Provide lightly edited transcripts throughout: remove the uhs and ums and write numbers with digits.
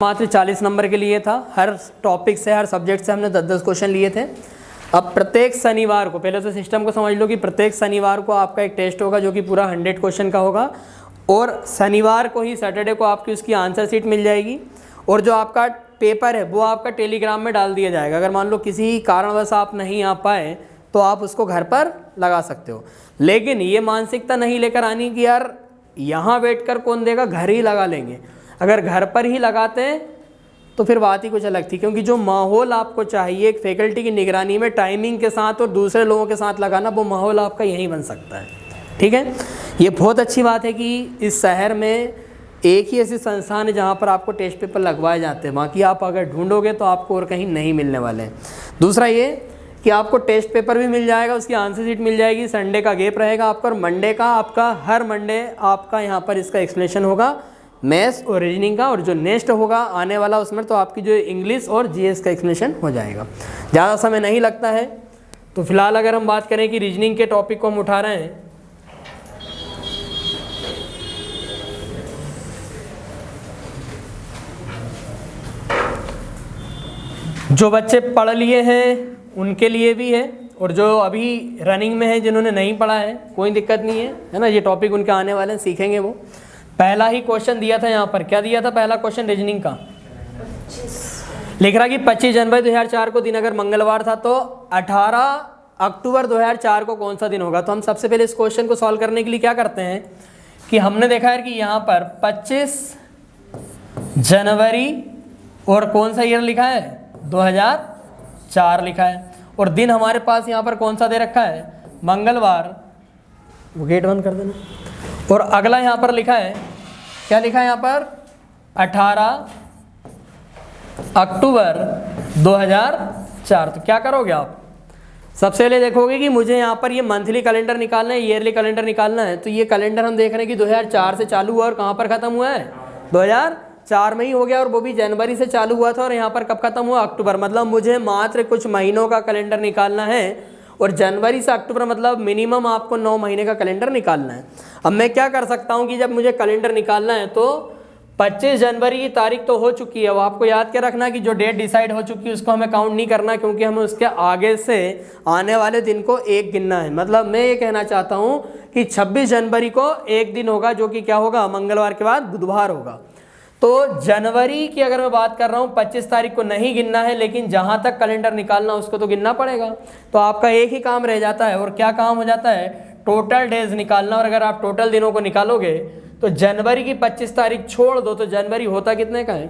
मात्र 40 नंबर के लिए था। हर टॉपिक से, हर सब्जेक्ट से हमने 10-10 क्वेश्चन लिए थे। अब प्रत्येक शनिवार को, पहले तो सिस्टम को समझ लो कि प्रत्येक शनिवार को आपका एक टेस्ट होगा जो कि पूरा 100 क्वेश्चन का होगा, और शनिवार को ही, सैटरडे को आपकी उसकी आंसर शीट मिल जाएगी, और जो आपका पेपर है वो आपका टेलीग्राम में डाल दिया जाएगा। अगर मान लो किसी कारणवश आप नहीं आ पाए तो आप उसको घर पर लगा सकते हो, लेकिन ये मानसिकता नहीं लेकर आनी कि यार यहाँ बैठ कर कौन देगा, घर ही लगा लेंगे। अगर घर पर ही लगाते हैं तो फिर बात ही कुछ अलग थी, क्योंकि जो माहौल आपको चाहिए एक फैकल्टी की निगरानी में टाइमिंग के साथ और दूसरे लोगों के साथ लगाना, वो माहौल आपका यहीं बन सकता है। ठीक है, ये बहुत अच्छी बात है कि इस शहर में एक ही ऐसी संस्थान है जहाँ पर आपको टेस्ट पेपर लगवाए जाते हैं, बाकी आप अगर ढूंढोगे तो आपको और कहीं नहीं मिलने वाले हैं। दूसरा ये कि आपको टेस्ट पेपर भी मिल जाएगा, उसकी आंसर शीट मिल जाएगी, संडे का गैप रहेगा आपका, और मंडे का आपका, हर मंडे आपका यहाँ पर इसका एक्सप्लेनेशन होगा मैथ्स और रीजनिंग का, और जो नेक्स्ट होगा आने वाला उसमें तो आपकी जो इंग्लिश और जीएस का एक्सप्लेनेशन हो जाएगा। ज़्यादा समय नहीं लगता है। तो फिलहाल अगर हम बात करें कि रीजनिंग के टॉपिक को हम उठा रहे हैं, जो बच्चे पढ़ लिए हैं उनके लिए भी है, और जो अभी रनिंग में है जिन्होंने नहीं पढ़ा है कोई दिक्कत नहीं है ना, ये टॉपिक उनके आने वाले हैं, सीखेंगे वो। पहला ही क्वेश्चन दिया था यहाँ पर, क्या दिया था पहला क्वेश्चन रीजनिंग का? लिख रहा कि 25 जनवरी 2004 को दिन अगर मंगलवार था तो 18 अक्टूबर 2004 को कौन सा दिन होगा। तो हम सबसे पहले इस क्वेश्चन को सॉल्व करने के लिए क्या करते हैं कि हमने देखा है कि यहाँ पर 25 जनवरी और कौन सा ईयर लिखा है, 2004 लिखा है, और दिन हमारे पास यहाँ पर कौन सा दे रखा है, मंगलवार। वो गेट बंद कर देना। और अगला यहाँ पर लिखा है, क्या लिखा है यहाँ पर, 18 अक्टूबर 2004। तो क्या करोगे आप, सबसे पहले देखोगे कि मुझे यहाँ पर ये मंथली कैलेंडर निकालना है, ईयरली कैलेंडर निकालना है। तो ये कैलेंडर हम देख रहे हैं कि 2004 से चालू हुआ और कहाँ पर ख़त्म हुआ है, 2004 में ही हो गया, और वो भी जनवरी से चालू हुआ था और यहाँ पर कब खत्म हुआ, अक्टूबर। मतलब मुझे मात्र कुछ महीनों का कैलेंडर निकालना है, और जनवरी से अक्टूबर मतलब मिनिमम आपको 9 महीने का कैलेंडर निकालना है। अब मैं क्या कर सकता हूँ कि जब मुझे कैलेंडर निकालना है तो 25 जनवरी की तारीख तो हो चुकी है, वो आपको याद क्या रखना कि जो डेट डिसाइड हो चुकी है उसको हमें काउंट नहीं करना, क्योंकि हमें उसके आगे से आने वाले दिन को एक गिनना है। मतलब मैं ये कहना चाहता हूँ कि 26 जनवरी को एक दिन होगा जो कि क्या होगा, मंगलवार के बाद बुधवार होगा। तो जनवरी की अगर मैं बात कर रहा हूँ 25 तारीख को नहीं गिनना है, लेकिन जहाँ तक कैलेंडर निकालना उसको तो गिनना पड़ेगा। तो आपका एक ही काम रह जाता है, और क्या काम हो जाता है, टोटल डेज निकालना। और अगर आप टोटल दिनों को निकालोगे तो जनवरी की 25 तारीख छोड़ दो तो जनवरी होता कितने का है,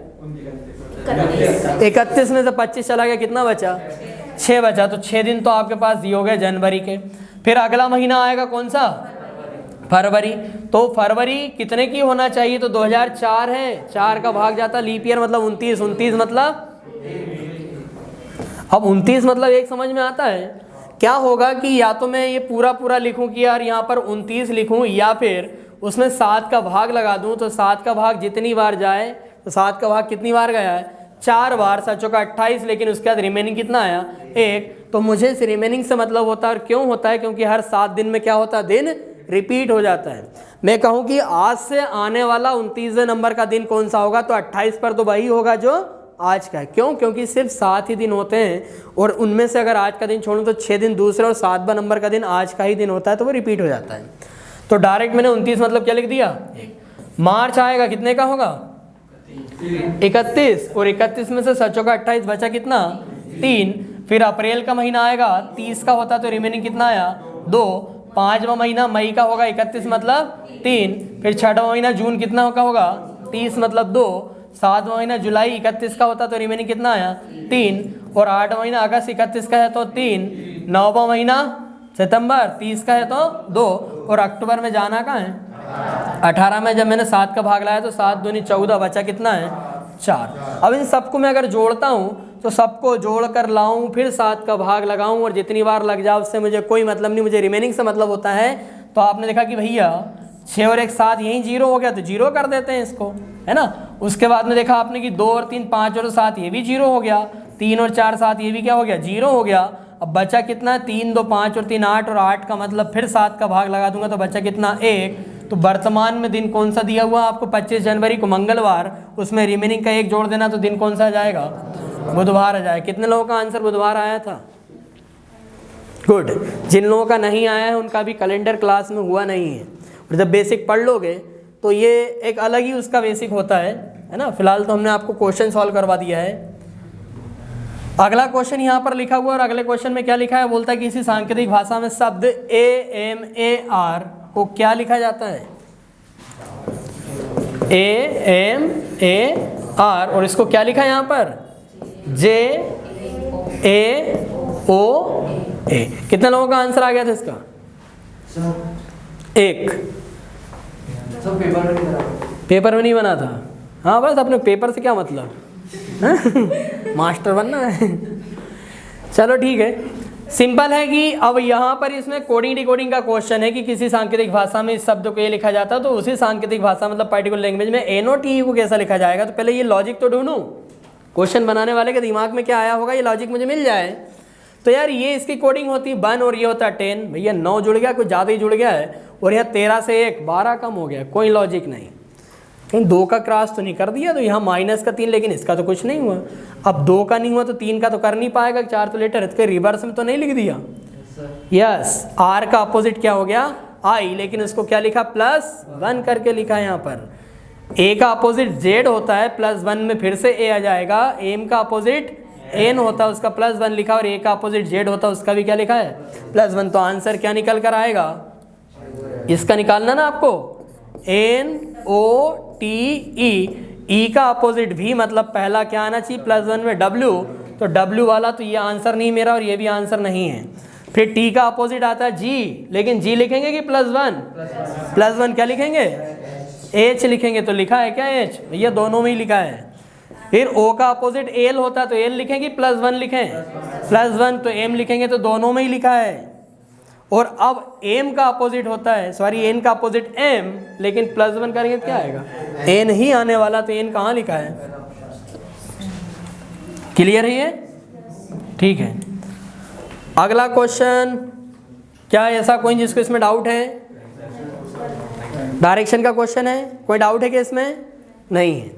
31 में से 25 चला गया, कितना बचा, 6 बचा। तो 6 दिन तो आपके पास ये हो गए जनवरी के। फिर अगला महीना आएगा कौन सा, फरवरी। तो फरवरी कितने की होना चाहिए, तो 2004 है, 4 का भाग जाता, लीप ईयर मतलब 29, 29 मतलब, अब 29 मतलब एक समझ में आता है। क्या होगा कि या तो मैं ये पूरा लिखूं कि यार यहाँ पर 29 लिखूं, या फिर उसमें 7 का भाग लगा दूं। तो 7 का भाग जितनी बार जाए, तो 7 का भाग कितनी बार गया है, 4 बार, 7 का 28, लेकिन उसके बाद रिमेनिंग कितना आया, 1। तो मुझे इस रिमेनिंग से मतलब होता है, और क्यों होता है, क्योंकि हर 7 दिन में क्या होता है, दिन रिपीट हो जाता है। मैं कहूँ कि आज से आने वाला 29वें नंबर का दिन कौन सा होगा, तो 28 पर तो वही होगा जो आज का है। क्यों, क्योंकि सिर्फ 7 ही दिन होते हैं, और उनमें से अगर आज का दिन छोड़ूं तो 6 दिन दूसरे और 7वां नंबर का दिन आज का ही दिन होता है, तो वो रिपीट हो जाता है। तो डायरेक्ट मैंने 29 मतलब क्या लिख दिया, मार्च आएगा, कितने का होगा, 31, और 31 में से 7 का 28 बचा कितना, 3। फिर अप्रैल का महीना आएगा, 30 का होता तो रिमेनिंग कितना आया, 2। 5वां महीना मई का होगा, 31 मतलब 3। फिर 6वां महीना जून कितना का होगा, 30 मतलब 2। 7वां महीना जुलाई 31 का होता तो रिमेनिंग कितना आया, 3। और 8वां महीना अगस्त 31 का है तो 3। 9वां महीना सितंबर 30 का है तो 2। और अक्टूबर में जाना कहाँ है, 18 में जब मैंने 7 का भाग लाया तो 7 दूनी 14, बचा कितना है, 4। अब इन सबको मैं अगर जोड़ता हूँ तो सबको जोड़ कर लाऊं, फिर 7 का भाग लगाऊं, और जितनी बार लग जाए उससे मुझे कोई मतलब नहीं, मुझे रिमेनिंग से मतलब होता है। तो आपने देखा कि भैया 6 और 1 7 यहीं 0 हो गया, तो 0 कर देते हैं इसको, है ना। उसके बाद में देखा आपने कि 2 और 3 5 और 7 ये भी 0 हो गया, 3 और 4 7 ये भी क्या हो गया, 0 हो गया। अब बचा कितना, 3 2 5 और 3 8, और 8 का मतलब फिर 7 का भाग लगा दूंगा तो बचा कितना, 1। तो वर्तमान में दिन कौन सा दिया हुआ आपको 25 जनवरी को मंगलवार, उसमें रिमेनिंग का 1 जोड़ देना तो दिन कौन सा आ जाएगा, बुधवार आ जाएगा। कितने लोगों का आंसर बुधवार आया था? गुड। जिन लोगों का नहीं आया है उनका भी कैलेंडर क्लास में हुआ नहीं है, और जब बेसिक पढ़ लोगे तो ये एक अलग ही उसका बेसिक होता है ना। फिलहाल तो हमने आपको क्वेश्चन सॉल्व करवा दिया है। अगला क्वेश्चन यहाँ पर लिखा हुआ है, और अगले क्वेश्चन में क्या लिखा है, बोलता है किसी सांकेतिक भाषा में शब्द AMAR को क्या लिखा जाता है? AMAR, और इसको क्या लिखा है यहाँ पर? JAOA। कितने लोगों का आंसर आ गया था इसका? 1। पेपर में नहीं बना था? हाँ, बस अपने पेपर से क्या मतलब मास्टर बनना है। चलो ठीक है, सिंपल है कि अब यहाँ पर इसमें कोडिंग डिकोडिंग का क्वेश्चन है कि किसी सांकेतिक भाषा में इस शब्द को ये लिखा जाता है, तो उसी सांकेतिक भाषा मतलब पर्टिकुलर लैंग्वेज में NOTE को कैसा लिखा जाएगा। तो पहले ये लॉजिक तो ढूंढूं, क्वेश्चन बनाने वाले के दिमाग में क्या आया होगा, ये लॉजिक मुझे मिल जाए। तो यार ये इसकी कोडिंग होती है 1 और ये होता है 10। भैया 9 जुड़ गया, कुछ ज़्यादा ही जुड़ गया है, और यहाँ 13 से 1 12 कम हो गया, कोई लॉजिक नहीं। कहीं 2 का क्रॉस तो नहीं कर दिया, तो यहाँ माइनस का 3, लेकिन इसका तो कुछ नहीं हुआ। अब 2 का नहीं हुआ तो 3 का तो कर नहीं पाएगा, 4 तो लेटर इसके रिवर्स में तो नहीं लिख दिया। यस, R का अपोजिट क्या हो गया? I, लेकिन इसको क्या लिखा? +1 करके लिखा है यहाँ पर। A का अपोजिट Z होता है, +1 में फिर से A आ जाएगा। M का अपोजिट N होता है, उसका +1 लिखा, और A का अपोजिट Z होता है, उसका भी क्या लिखा है? +1। तो आंसर क्या निकल कर आएगा? इसका निकालना ना आपको, NOTE। E का अपोजिट V मतलब पहला क्या आना चाहिए +1 में? W। तो W वाला तो ये आंसर नहीं मेरा, और ये भी आंसर नहीं है। फिर T का अपोजिट आता है G, लेकिन G लिखेंगे कि +1? +1 क्या लिखेंगे? H लिखेंगे। तो लिखा है क्या H? भैया दोनों में ही लिखा है। फिर O का अपोजिट L होता है, तो L लिखेंगे +1 लिखें? +1। तो M लिखेंगे, तो दोनों में ही लिखा है। और अब M का अपोजिट होता है, सॉरी N का अपोजिट M, लेकिन +1 करेंगे तो क्या आएगा? N ही आने वाला, तो N कहाँ लिखा है? क्लियर है ये? ठीक है। अगला क्वेश्चन, क्या ऐसा कोई जिसको इसमें डाउट है? डायरेक्शन का क्वेश्चन है, कोई डाउट है कि इसमें? नहीं है।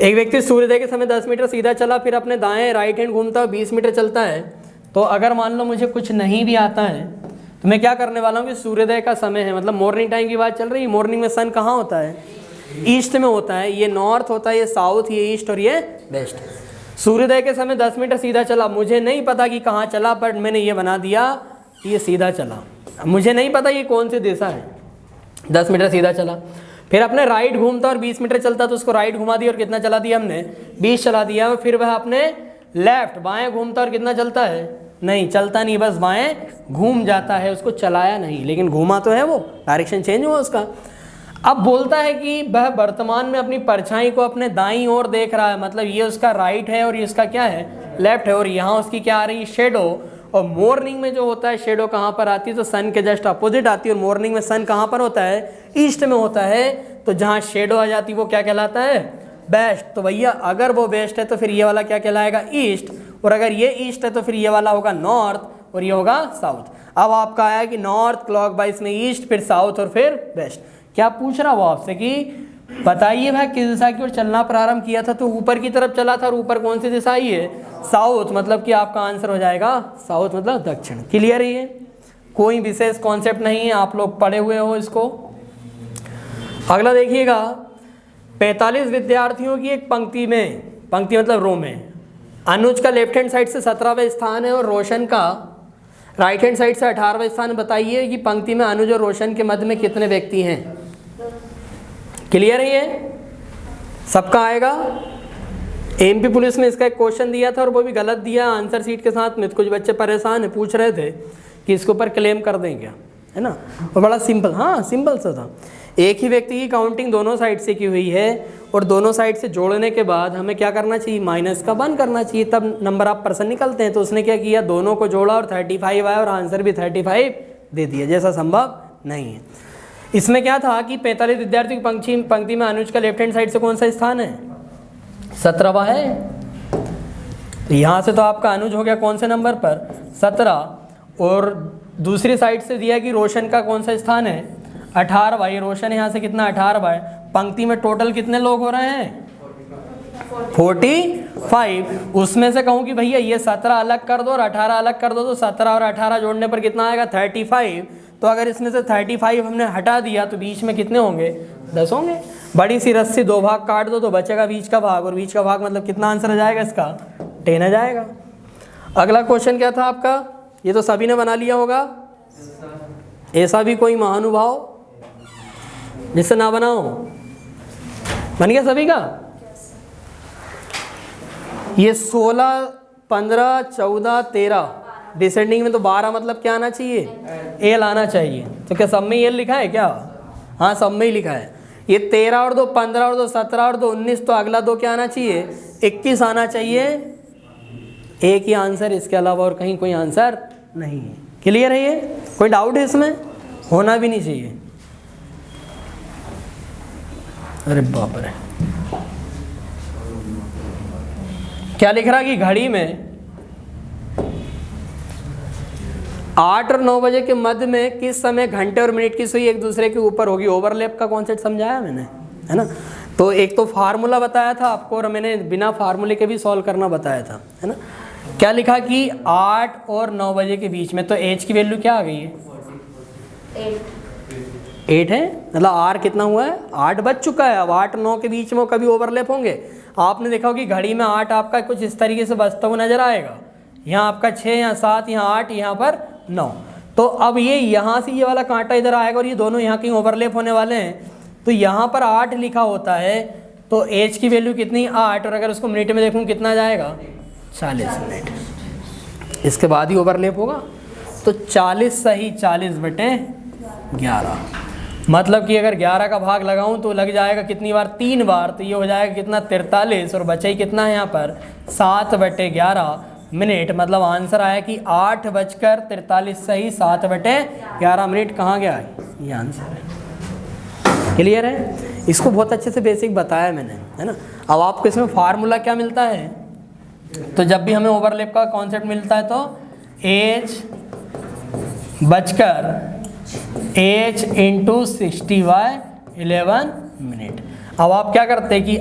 एक व्यक्ति सूर्योदय के समय 10 मीटर सीधा चला, फिर अपने दाएं राइट हैंड घूमता हुआ 20 मीटर चलता है। तो अगर मान लो मुझे कुछ नहीं भी आता है, तो मैं क्या करने वाला हूँ कि सूर्योदय का समय है, मतलब मॉर्निंग टाइम की बात चल रही है। मॉर्निंग में सन कहाँ होता है? ईस्ट में होता है। ये नॉर्थ होता है, ये साउथ, ये ईस्ट और ये वेस्ट। सूर्योदय के समय 10 मीटर सीधा चला, मुझे नहीं पता कि कहाँ चला, बट मैंने ये बना दिया कि ये सीधा चला। मुझे नहीं पता ये कौन सी दिशा है। 10 मीटर सीधा चला, फिर अपने राइट घूमता और 20 मीटर चलता, तो उसको राइट घुमा दिया और कितना चला दिया हमने? 20 चला दिया। और फिर वह अपने लेफ्ट बाएं घूमता और कितना चलता है? नहीं, चलता नहीं, बस बाएं घूम जाता है, उसको चलाया नहीं, लेकिन घूमा तो है, वो डायरेक्शन चेंज हुआ उसका। अब बोलता है कि वह वर्तमान में अपनी परछाई को अपने दाईं ओर देख रहा है, मतलब ये उसका राइट है और ये इसका क्या है? लेफ्ट है। और यहाँ उसकी क्या आ रही है? शेडो। और मॉर्निंग में जो होता है शेडो कहाँ पर आती है? तो सन के जस्ट अपोजिट आती है। और मॉर्निंग में सन कहाँ पर होता है? ईस्ट में होता है। तो जहाँ शेडो आ जाती है वो क्या कहलाता है? वेस्ट। तो भैया अगर वो वेस्ट है तो फिर ये वाला क्या कहलाएगा? ईस्ट। और अगर ये ईस्ट है तो फिर ये वाला होगा नॉर्थ, और ये होगा साउथ। अब आपका आया कि नॉर्थ क्लॉकवाइज में ईस्ट, फिर साउथ और फिर वेस्ट। क्या पूछ रहा वो आपसे कि बताइए भाई किस दिशा की ओर चलना प्रारंभ किया था? तो ऊपर की तरफ चला था, और ऊपर कौन सी दिशा आई है? साउथ। मतलब कि आपका आंसर हो जाएगा साउथ, मतलब दक्षिण। क्लियर है? ये कोई विशेष कॉन्सेप्ट नहीं है, आप लोग पढ़े हुए हो इसको। अगला देखिएगा, 45 विद्यार्थियों की एक पंक्ति में, पंक्ति मतलब रो में, अनुज का लेफ्ट हैंड साइड से 17वां स्थान है और रोशन का राइट हैंड साइड से 18वां स्थान। बताइए कि पंक्ति में अनुज और रोशन के मध्य में कितने व्यक्ति हैं? क्लियर है? ये सबका आएगा। एमपी पुलिस में इसका एक क्वेश्चन दिया था और वो भी गलत दिया आंसर सीट के साथ में। कुछ बच्चे परेशान है, पूछ रहे थे कि इसके ऊपर क्लेम कर दें क्या, है ना। और बड़ा सिंपल, हाँ सिंपल सा था। एक ही व्यक्ति की काउंटिंग दोनों साइड से की हुई है, और दोनों साइड से जोड़ने के बाद हमें क्या करना चाहिए? माइनस का 1 करना चाहिए, तब नंबर ऑफ पर्सन निकलते हैं। तो उसने क्या किया? दोनों को जोड़ा और 35 आया, और आंसर भी 35 दे दिया, जैसा संभव नहीं है। इसमें क्या था कि 45 विद्यार्थियों की पंक्ति में अनुज का लेफ्ट हैंड साइड से कौन सा स्थान है? 17वां है। यहाँ से तो आपका अनुज हो गया कौन से नंबर पर? 17। और दूसरी साइड से दिया कि रोशन का कौन सा स्थान है? 18 भाई, रोशन यहाँ से कितना 18 भाई, पंक्ति में टोटल कितने लोग हो रहे हैं 45। उसमें से कहूँ कि भैया ये 17 अलग कर दो और 18 अलग कर दो, तो 17 और 18 जोड़ने पर कितना आएगा 35। तो अगर इसमें से 35 हमने हटा दिया तो बीच में कितने होंगे 10 होंगे। बड़ी सी रस्सी 2 भाग काट दो तो बचेगा बीच का भाग, और बीच का भाग मतलब कितना आंसर आ जाएगा इसका 10 आ जाएगा। अगला क्वेश्चन क्या था आपका, ये तो सभी ने बना लिया होगा, ऐसा भी कोई महानुभाव जिससे ना बनाओ, बन गया सभी का। ये 16, 15, 14, 13 डिसेंडिंग में तो 12 मतलब क्या आना चाहिए एल आना चाहिए। तो क्या सब में एल लिखा है क्या, हाँ सब में ही लिखा है। ये 13 और 2 15 और 2 17 और 2 19, तो अगला 2 क्या आना चाहिए 21 आना चाहिए। एक ही आंसर, इसके अलावा और कहीं कोई आंसर नहीं है। क्लियर है, ये कोई डाउट है इसमें, होना भी नहीं चाहिए। अरे बाप रे, क्या लिख रहा कि घड़ी में 8 और 9 बजे के मध्य में किस समय घंटे और मिनट की सुई एक दूसरे के ऊपर होगी। ओवरलैप का कॉन्सेप्ट समझाया मैंने, है ना। तो एक तो फार्मूला बताया था आपको, और मैंने बिना फार्मूले के भी सॉल्व करना बताया था, है ना। क्या लिखा कि 8 और 9 बजे के बीच में, तो एच की वैल्यू क्या आ गई है 8 है, मतलब आर कितना हुआ है 8 बज चुका है। अब 8 9 के बीच में कभी ओवरलैप होंगे। आपने देखा कि घड़ी में 8 आपका कुछ इस तरीके से बजता हुआ नजर आएगा, यहाँ आपका 6, यहाँ 7, यहाँ 8, यहाँ पर 9। तो अब ये यहाँ से ये वाला कांटा इधर आएगा और ये दोनों यहाँ कहीं ओवरलैप होने वाले हैं। तो यहाँ पर 8 लिखा होता है, तो एच की वैल्यू कितनी 8, और अगर उसको मिनट में देखूँ कितना जाएगा 40 मिनट। इसके बाद ही ओवरलैप होगा। तो 40 सही 40/11, मतलब कि अगर 11 का भाग लगाऊं तो लग जाएगा कितनी बार 3 बार, तो ये हो जाएगा कितना 43, और बचा ही कितना है यहाँ पर 7/11 मिनट। मतलब आंसर आया कि 8:43 सही 7/11 मिनट। कहाँ गया ये आंसर है। क्लियर है, इसको बहुत अच्छे से बेसिक बताया मैंने, है ना। अब आपको इसमें फार्मूला क्या मिलता है, तो जब भी हमें ओवरलैप का कॉन्सेप्ट मिलता है तो एच बचकर एच इंटू 60/11 मिनट। अब आप क्या करते हैं कि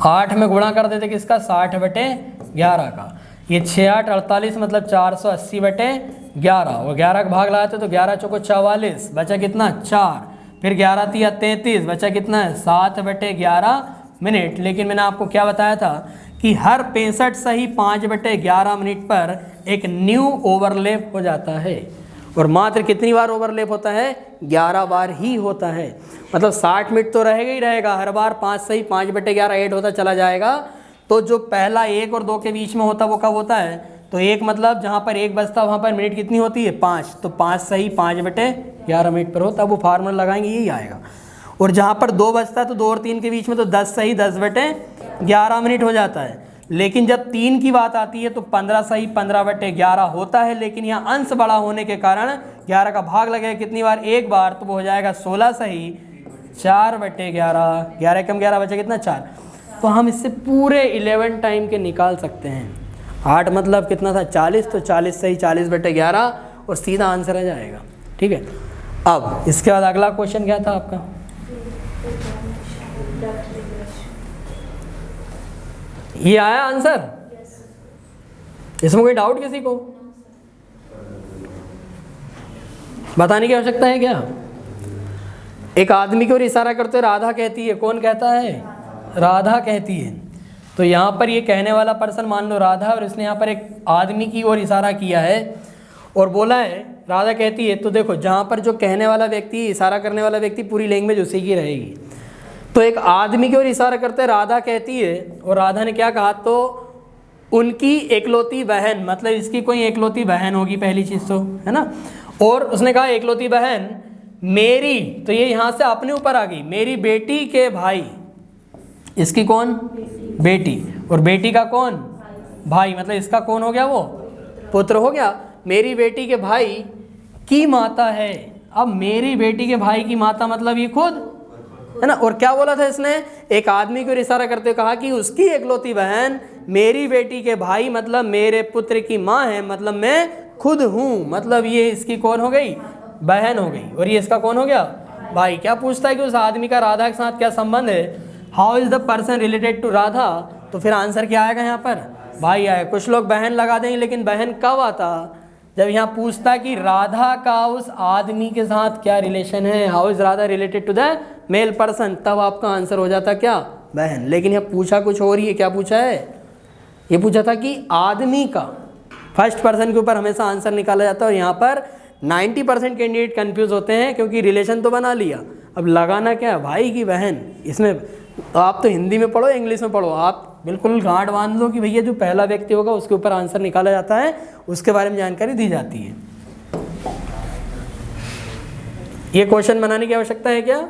8 में गुणा कर देते किसका 60/11 का। ये 6 8 48 मतलब 480/11, और 11 का भाग लगाते तो 11 चौको 44, बचा कितना 4, फिर 11 तिया 33, बचा कितना है 7/11 मिनट। लेकिन मैंने आपको क्या बताया था कि हर 65 सही 5/11 मिनट पर एक न्यू ओवरलैप हो जाता है, और मात्र कितनी बार ओवरलैप होता है 11 बार ही होता है। मतलब 60 मिनट तो रहेगा ही रहेगा, हर बार 5 सही 5/11 ऐड होता चला जाएगा। तो जो पहला 1 और 2 के बीच में होता वो कब होता है, तो 1 मतलब जहाँ पर 1 बजता वहाँ पर मिनट कितनी होती है 5, तो 5 सही 5/11 मिनट पर होता, वो फार्मूला लगाएंगे यही आएगा। और जहाँ पर 2 बजता है तो 2 और 3 के बीच में तो 10 सही 10/11 मिनट हो जाता है। लेकिन जब 3 की बात आती है तो 15 सही 15/11 होता है। लेकिन यहाँ अंश बड़ा होने के कारण 11 का भाग लगेगा कितनी बार 1 बार, तो वो हो जाएगा 16 सही 4/11, 11 कम 11 बचा कितना 4। तो हम इससे पूरे 11 टाइम के निकाल सकते हैं। 8 मतलब कितना था 40, तो 40 सही 40/11 और सीधा आंसर आ जाएगा। ठीक है, अब इसके बाद अगला क्वेश्चन क्या था आपका, ये आया आंसर, इसमें कोई डाउट किसी को बताने की आवश्यकता है क्या। एक आदमी की ओर इशारा करते राधा कहती है, कौन कहता है राधा कहती है। तो यहाँ पर ये कहने वाला पर्सन मान लो राधा, और इसने यहाँ पर एक आदमी की ओर इशारा किया है और बोला है राधा कहती है। तो देखो जहाँ पर जो कहने वाला व्यक्ति इशारा करने वाला व्यक्ति पूरी लैंग्वेज उसी की रहेगी। तो एक आदमी की ओर इशारा करते राधा कहती है, और राधा ने क्या कहा, तो उनकी एकलौती बहन, मतलब इसकी कोई एकलौती बहन होगी पहली चीज़ तो, है ना। और उसने कहा एकलौती बहन मेरी, तो ये यहाँ से अपने ऊपर आ गई, मेरी बेटी के भाई, इसकी कौन बेटी, और बेटी का कौन भाई, मतलब इसका कौन हो गया वो पुत्र हो गया। मेरी बेटी के भाई की माता है। अब मेरी बेटी के भाई की माता मतलब ये खुद, है ना। और क्या बोला था इसने, एक आदमी को इशारा करते हुए कहा कि उसकी एकलौती बहन मेरी बेटी के भाई मतलब मेरे पुत्र की माँ है, मतलब मैं खुद हूँ, मतलब ये इसकी कौन हो गई बहन हो गई, और ये इसका कौन हो गया, भाई। क्या पूछता है कि उस आदमी का राधा के साथ क्या संबंध है, how is the person related to Radha, तो फिर आंसर क्या आएगा यहाँ पर, भाई आएगा। कुछ लोग बहन लगा देंगे, लेकिन बहन कब आता, जब यहाँ पूछता है कि राधा का उस आदमी के साथ क्या रिलेशन है, how is Radha related to the male person, तब आपका आंसर हो जाता क्या, बहन। लेकिन यहाँ पूछा कुछ और ही है, क्या पूछा है, ये पूछा था कि आदमी का, फर्स्ट पर्सन के ऊपर हमेशा आंसर निकाला जाता है। और यहाँ पर 90% कैंडिडेट कंफ्यूज होते हैं, क्योंकि रिलेशन तो बना लिया, अब लगाना क्या है, भाई की बहन। इसमें आप तो हिंदी में पढ़ो, इंग्लिश में पढ़ो, आप बिल्कुल गांठ बांध लो कि भैया जो पहला व्यक्ति होगा उसके ऊपर आंसर निकाला जाता है, उसके बारे में जानकारी दी जाती है। ये क्वेश्चन बनाने की आवश्यकता है क्या,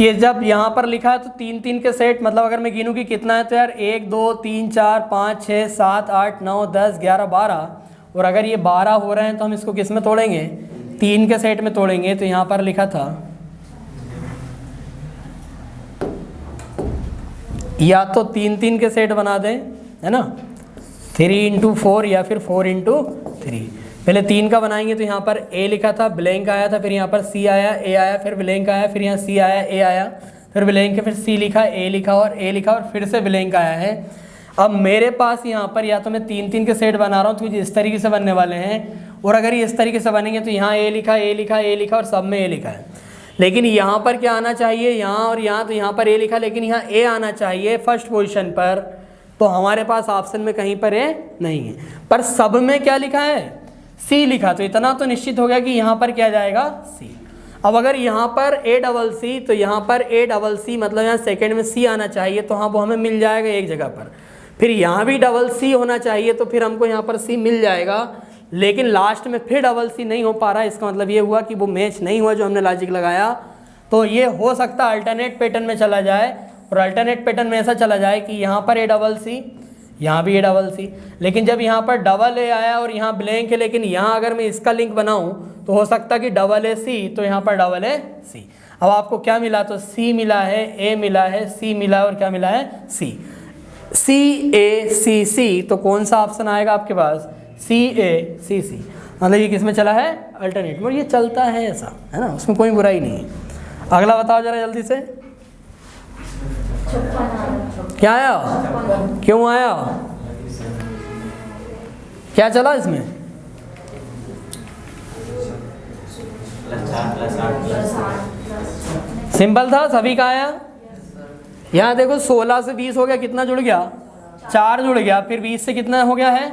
ये जब यहाँ पर लिखा है तो 3-3 के सेट, मतलब अगर मैं गिनूँ कि कितना है, तो यार 1 2 3 4 5 6 7 8 9 10 11 12, और अगर ये 12 हो रहे हैं तो हम इसको किस में तोड़ेंगे, 3 के सेट में तोड़ेंगे। तो यहाँ पर लिखा था या तो 3-3 के सेट बना दें, है ना, 3 × 4 या फिर 4 × 3। पहले 3 का बनाएंगे तो यहाँ पर A लिखा था, ब्लैंक आया था, फिर यहाँ पर C आया, A आया, फिर ब्लैंक आया, फिर यहाँ C आया, A आया, फिर ब्लैंक, फिर C लिखा, A लिखा और A लिखा, और फिर से ब्लैंक आया है। अब मेरे पास यहाँ पर या तो मैं 3-3 के सेट बना रहा हूँ, तो इस तरीके से बनने वाले हैं, और अगर ये इस तरीके से बनेंगे तो यहाँ A लिखा, A लिखा, A लिखा, और सब में A लिखा है। लेकिन यहाँ पर क्या आना चाहिए, यहाँ और यहाँ, तो यहाँ पर A लिखा, लेकिन यहाँ A आना चाहिए फर्स्ट पोजीशन पर, तो हमारे पास ऑप्शन में कहीं पर A नहीं है। पर सब में क्या लिखा है, C लिखा, तो इतना तो निश्चित हो गया कि यहाँ पर क्या जाएगा, C। अब अगर यहाँ पर ACC, तो यहाँ पर ACC मतलब यहाँ सेकंड में C आना चाहिए, तो हाँ वो हमें मिल जाएगा एक जगह पर। फिर यहाँ भी CC होना चाहिए, तो फिर हमको यहाँ पर C मिल जाएगा, लेकिन लास्ट में फिर CC नहीं हो पा रहा है। इसका मतलब ये हुआ कि वो मैच नहीं हुआ जो हमने लॉजिक लगाया। तो ये हो सकता है अल्टरनेट पैटर्न में चला जाए, और अल्टरनेट पैटर्न में ऐसा चला जाए कि यहाँ पर ACC, यहाँ भी ACC, लेकिन जब यहाँ पर AA आया और यहाँ ब्लैंक है, लेकिन यहाँ अगर मैं इसका लिंक बनाऊँ तो हो सकता है कि AAC, तो यहाँ पर AAC। अब आपको क्या मिला, तो C मिला है, A मिला है, C मिला है, और क्या मिला है, C। CACC, तो कौन सा ऑप्शन आएगा आपके पास, CACC। मतलब ये किस में चला है, अल्टरनेट में। ये चलता है ऐसा, है ना, उसमें कोई बुराई नहीं है। अगला बताओ जरा जल्दी से, क्या आया, क्यों आया, क्या चला इसमें, सिंपल था, सभी का आया। यहाँ देखो 16 से 20 हो गया, कितना जुड़ गया, 4 जुड़ गया, फिर 20 से कितना हो गया है,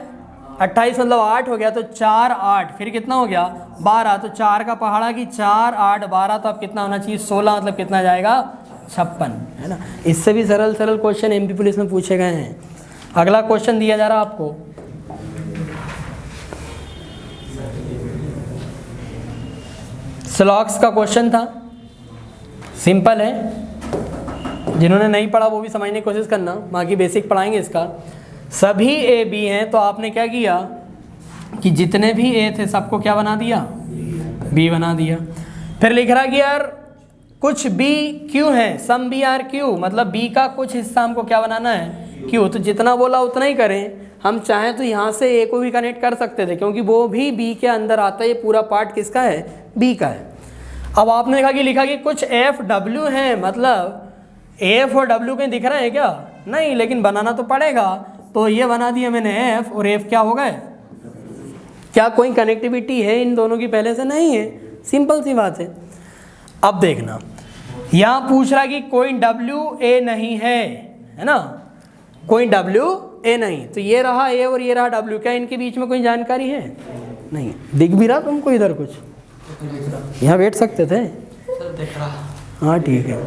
28 मतलब 8 हो गया, तो 4 8, फिर कितना हो गया 12, तो 4 का पहाड़ा की 4 8 12, तो अब कितना होना चाहिए 16, मतलब कितना जाएगा 56, है ना। इससे भी सरल सरल क्वेश्चन एमपी पुलिस में पूछे गए हैं। अगला क्वेश्चन दिया जा रहा आपको, स्लॉग्स का क्वेश्चन था, सिंपल है, जिन्होंने नहीं पढ़ा वो भी समझने की कोशिश करना, बाकी बेसिक पढ़ाएंगे इसका। सभी ए बी हैं, तो आपने क्या किया कि जितने भी ए थे सबको क्या बना दिया, बी बना दिया। फिर लिख रहा कि यार कुछ बी क्यू है, सम बी आर क्यू, मतलब बी का कुछ हिस्सा हमको क्या बनाना है, क्यू। तो जितना बोला उतना ही करें, हम चाहें तो यहाँ से ए को भी कनेक्ट कर सकते थे, क्योंकि वो भी बी के अंदर आता है, ये पूरा पार्ट किसका है, बी का है। अब आपने देखा कि लिखा कि कुछ एफ डब्ल्यू है, मतलब एफ और डब्ल्यू कहीं दिख रहे हैं क्या, नहीं, लेकिन बनाना तो पड़ेगा। तो ये बना दिया मैंने एफ, और एफ क्या हो गए, क्या कोई कनेक्टिविटी है इन दोनों की, पहले से नहीं है, सिंपल सी बात है। अब देखना, यहाँ पूछ रहा कि कोई डब्ल्यू ए नहीं है ना, कोई डब्ल्यू ए नहीं, तो ये रहा ए और ये रहा डब्ल्यू, क्या इनके बीच में कोई जानकारी है, नहीं। दिख भी रहा तुमको इधर कुछ, यहाँ बैठ सकते थे, हाँ ठीक है।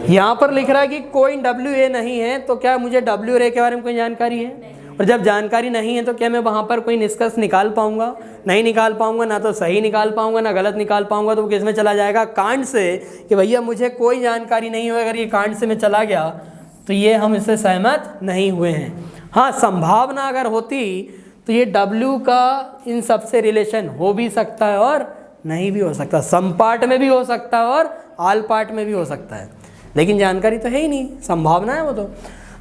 यहाँ पर लिख रहा है कि कोई डब्ल्यू ए नहीं है, तो क्या मुझे डब्ल्यू ए के बारे में कोई जानकारी है, और जब जानकारी नहीं है तो क्या मैं वहाँ पर कोई निष्कर्ष निकाल पाऊँगा, नहीं निकाल पाऊँगा, ना तो सही निकाल पाऊँगा ना गलत निकाल पाऊँगा। तो वो किस में चला जाएगा, कांड से, कि भैया मुझे कोई जानकारी नहीं हो, अगर ये कांड से में चला गया तो ये हम इससे सहमत नहीं हुए हैं। हाँ, संभावना अगर होती तो ये डब्ल्यू का इन सबसे रिलेशन हो भी सकता है और नहीं भी हो सकता, सम पार्ट में भी हो सकता है और ऑल पार्ट में भी हो सकता है, लेकिन जानकारी तो है ही नहीं, संभावना है वो तो।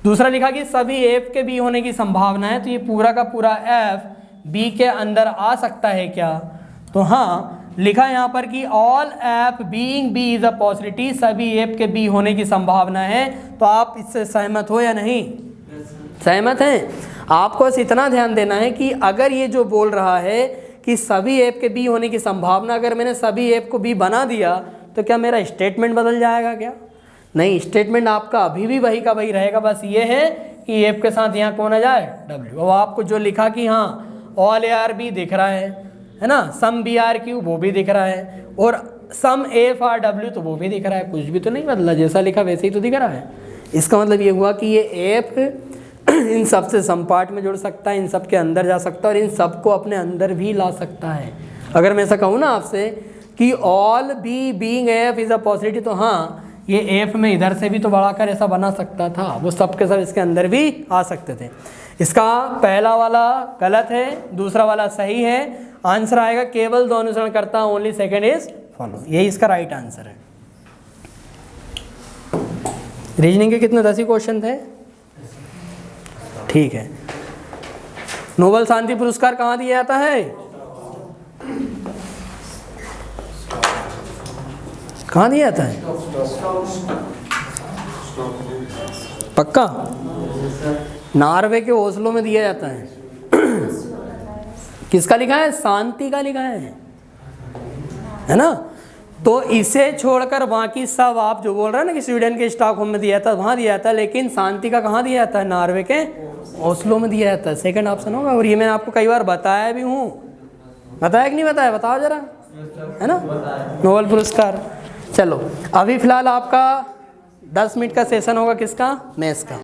दूसरा लिखा कि सभी एफ के बी होने की संभावना है, तो ये पूरा का पूरा एफ बी के अंदर आ सकता है क्या? तो हाँ, लिखा यहाँ पर कि all F being B is a possibility, सभी एफ के बी होने की संभावना है। तो आप इससे सहमत हो या नहीं? सहमत हैं? आपको बस इतना ध्यान देना है कि अगर ये जो बोल रहा है कि सभी एफ के बी होने की संभावना, अगर मैंने सभी एफ को बी बना दिया तो क्या मेरा स्टेटमेंट बदल जाएगा क्या? नहीं, स्टेटमेंट आपका अभी भी वही का वही रहेगा। बस ये है कि एफ के साथ यहाँ कौन आ जाए? डब्ल्यू। अब आपको जो लिखा कि हाँ ऑल ए आर बी दिख रहा है ना, सम बी आर क्यू वो भी दिख रहा है, और सम एफ आर डब्ल्यू तो वो भी दिख रहा है, कुछ भी तो नहीं बदला, जैसा लिखा वैसे ही तो दिख रहा है। इसका मतलब ये हुआ कि ये एफ इन सब से सम पार्ट में जुड़ सकता है, इन सब के अंदर जा सकता है और इन सब को अपने अंदर भी ला सकता है। अगर मैं ऐसा कहूँ ना आपसे कि all B being F is a possibility, तो हाँ ये एफ में इधर से भी तो बढ़ाकर ऐसा बना सकता था, वो सब के सब इसके अंदर भी आ सकते थे। इसका पहला वाला गलत है, दूसरा वाला सही है। आंसर आएगा केवल दो अनुसरण करता हूँ, ओनली सेकंड इज फॉलो, यही इसका राइट आंसर है। रीजनिंग के कितने 10 ही क्वेश्चन थे? ठीक है। नोबेल शांति पुरस्कार कहाँ दिया जाता है? कहाँ दिया जाता है? पक्का? नॉर्वे के ओस्लो में दिया जाता है। किसका लिखा है? शांति का लिखा है ना? तो इसे छोड़कर बाकी सब आप जो बोल रहे हैं ना कि स्वीडन के स्टॉकहोम में दिया था, वहाँ दिया था, लेकिन शांति का कहाँ दिया जाता है? नॉर्वे के ओस्लो में दिया जाता है। सेकंड ऑप्शन होगा। और ये मैंने आपको कई बार बताया भी हूँ, बताया कि नहीं बताया? बताओ जरा, है ना, नोबेल पुरस्कार। चलो अभी फ़िलहाल आपका 10 मिनट का सेशन होगा, किसका? मैथ्स का।